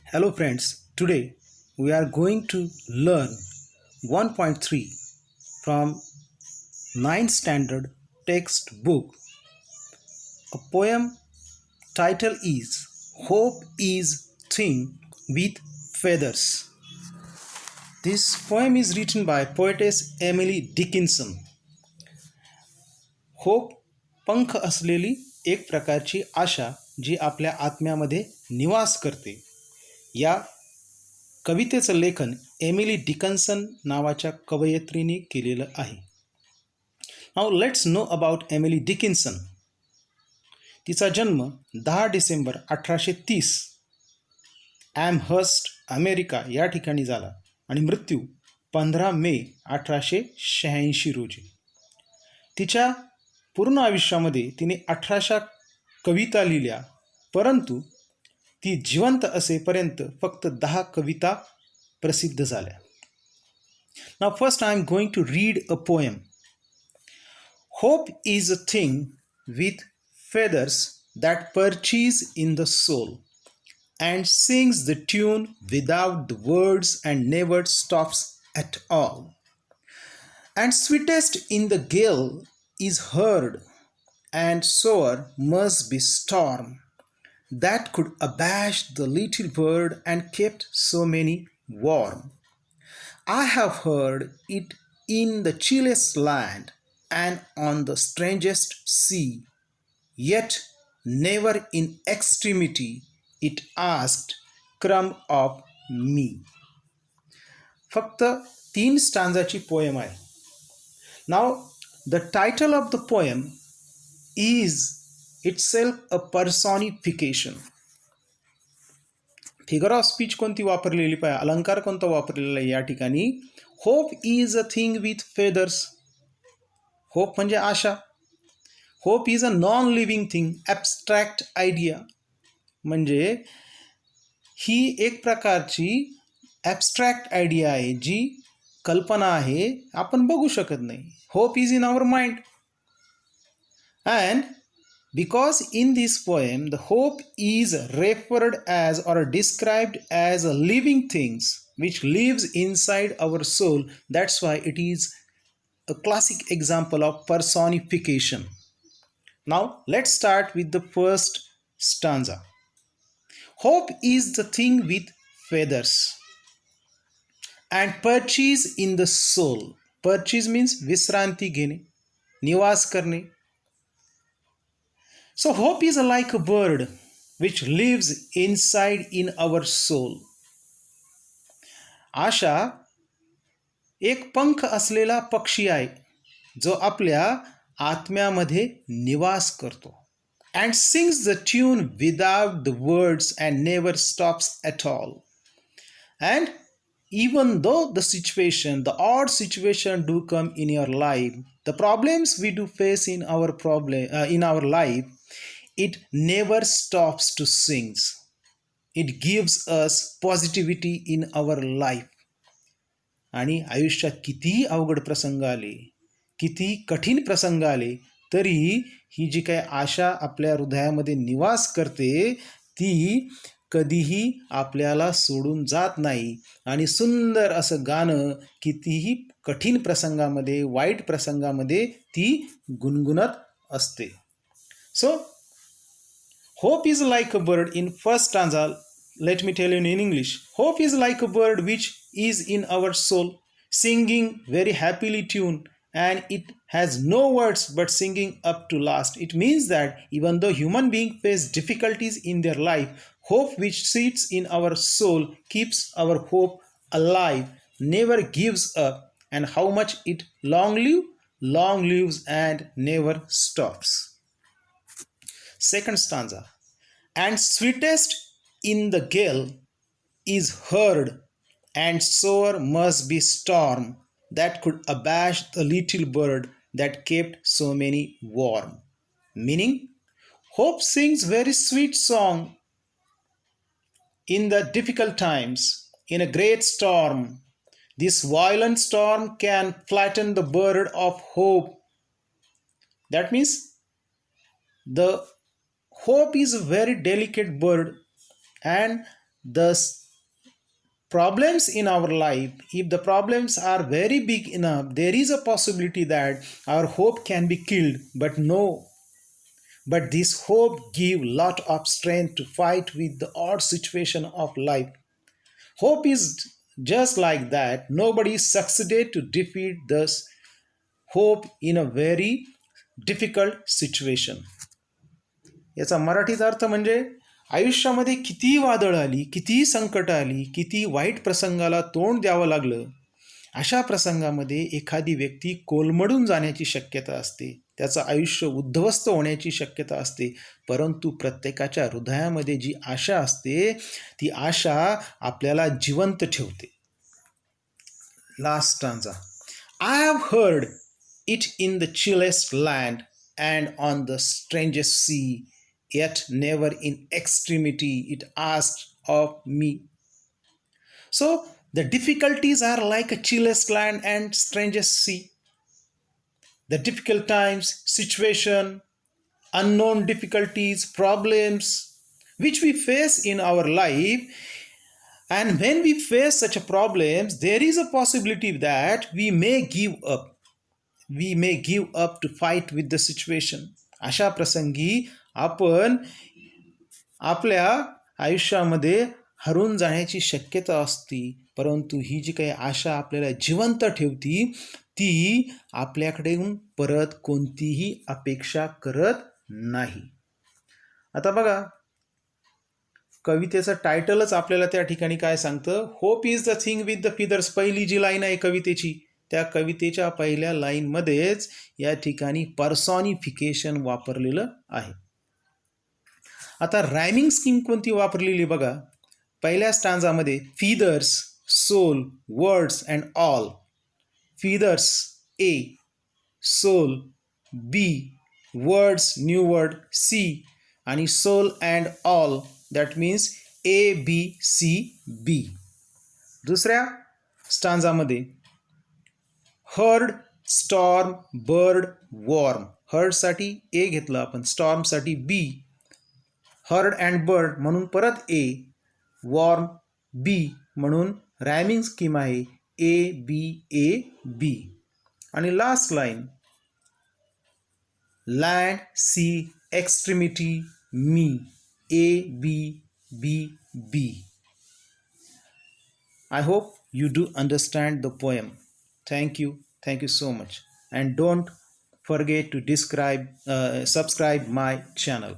Hello friends, today we are going to learn 1.3 from 9th standard textbook. A poem title is Hope is Thing with Feathers. This poem is written by poetess Emily Dickinson. Hope पंख असलेली एक प्रकारची आशा जी आपल्या आत्म्यामध्ये निवास करते. या कवितेचं लेखन Emily Dickinson नावाच्या कवयित्रीने केलेलं आहे. Now let's know about Emily Dickinson. तिचा जन्म 10 डिसेंबर 1830 ॲमहर्स्ट अमेरिका या ठिकाणी झाला आणि मृत्यू 15 मे 1886 रोजी. तिच्या पूर्ण आयुष्यामध्ये तिने 18 कविता लिहिल्या, परंतु ती जिवंत असेपर्यंत फक्त 10 कविता प्रसिद्ध झाल्या. Now first I am going to read a poem. Hope is a thing with feathers that perches in the soul and sings the tune without the words and never stops at all. And sweetest in the gale is heard, and sore must be storm that could abash the little bird and kept so many warm. I have heard it in the chillest land and on the strangest sea, yet never in extremity it asked crumb of me. फक्त 3 स्टांजाची poem आहे. नाव the title of the poem is itself a personification. Figure of speech कोणती वापरलेली पाहिजे, अलंकार कोणता वापरलेला आहे या ठिकाणी. Hope is a thing with feathers. Hope म्हणजे आशा. Hope is a non living thing, abstract idea. म्हणजे ही एक प्रकारची ॲबस्ट्रॅक्ट आयडिया आहे, जी कल्पना आहे, आपण बघू शकत नाही. Hope is in our mind. And because in this poem the hope is referred as or described as a living things which lives inside our soul, that's why it is a classic example of personification. Now let's start with the first stanza. Hope is the thing with feathers and perches in the soul. Perches means विश्रांती घेणे, निवास करणे. So hope is like a bird which lives inside in our soul. आशा एक पंख असलेला पक्षी आहे जो आपल्या आत्म्यामध्ये निवास करतो. And sings the tune without the words and never stops at all. And even though the odd situation do come in your life, the problems we do face in our life, it never stops to sing. It gives us positivity in our life. आणि आयुष्यात कितीही अवघड प्रसंग आले, किती कठीण प्रसंग आले, तरी ही जी काही आशा आपल्या हृदयामध्ये निवास करते ती कधीही आपल्याला सोडून जात नाही. आणि सुंदर असं गाणं कितीही कठीण प्रसंगामध्ये, वाईट प्रसंगामध्ये ती गुणगुणत असते. सो hope is like a bird. In first stanza, let me tell you in English. Hope is like a bird which is in our soul, singing very happily tune, and it has no words but singing up to last. It means that even though human beings face difficulties in their life, hope which sits in our soul keeps our hope alive, never gives up, and how much it long lives and never stops. Second stanza. And sweetest in the gale is heard, and sore must be storm that could abash the little bird that kept so many warm. Meaning, hope sings very sweet song in the difficult times, in a great storm. This violent storm can flatten the bird of hope. That means the hope is a very delicate bird, and the problems in our life, if the problems are very big enough, there is a possibility that our hope can be killed. But no, but this hope give lot of strength to fight with the odd situation of life. Hope is just like that. Nobody succeeded to defeat this hope in a very difficult situation. याचा मराठीत अर्थ म्हणजे आयुष्यामध्ये कितीही वादळ आली, कितीही संकट आली, किती वाईट प्रसंगाला तोंड द्यावं लागलं, अशा प्रसंगामध्ये एखादी व्यक्ती कोलमडून जाण्याची शक्यता असते, त्याचं आयुष्य उद्ध्वस्त होण्याची शक्यता असते. परंतु प्रत्येकाच्या हृदयामध्ये जी आशा असते, ती आशा आपल्याला जिवंत ठेवते. Last stanza. I have heard it in the chillest land and on the strangest sea, yet never in extremity it asked of me. So the difficulties are like a chillest land and strangest sea. The difficult times, situation, unknown difficulties, problems which we face in our life, and when we face such a problems, there is a possibility that we may give up. We may give up to fight with the situation. अशा प्रसंगी आपण आपल्या आयुष्यामध्ये हरून जाण्याची शक्यता असते. परंतु ही जी काही आशा आपल्याला जिवंत ठेवती, ती आपल्याकडून परत कोणतीही अपेक्षा करत नाही. आता बघा, कवितेचं टायटलच आपल्याला त्या ठिकाणी काय सांगतं? Hope is the thing with the feathers. पहिली जी लाईन आहे कवितेची, त्या कवितेच्या पहिल्या लाईनमध्येच या ठिकाणी पर्सॉनिफिकेशन वापरलेलं आहे. आता रायमिंग स्कीम कोणती वापरलेली बघा. पहिल्या स्टांजामध्ये feathers, soul, words and all. Feathers A, soul B, words new word C, आणि soul and all that means A B C B. दुसऱ्या स्टांजामध्ये हर्ड, स्टॉर्म, बर्ड, वॉर्म. हर्डसाठी ए घेतलं आपण, स्टॉर्मसाठी बी, हर्ड अँड बर्ड म्हणून परत A, warm B म्हणून रायमिंग स्कीम आहे ए बी ए बी. आणि last line land, sea, extremity, me, A B B B. I hope you do understand the poem. Thank you so much, and don't forget to subscribe my channel.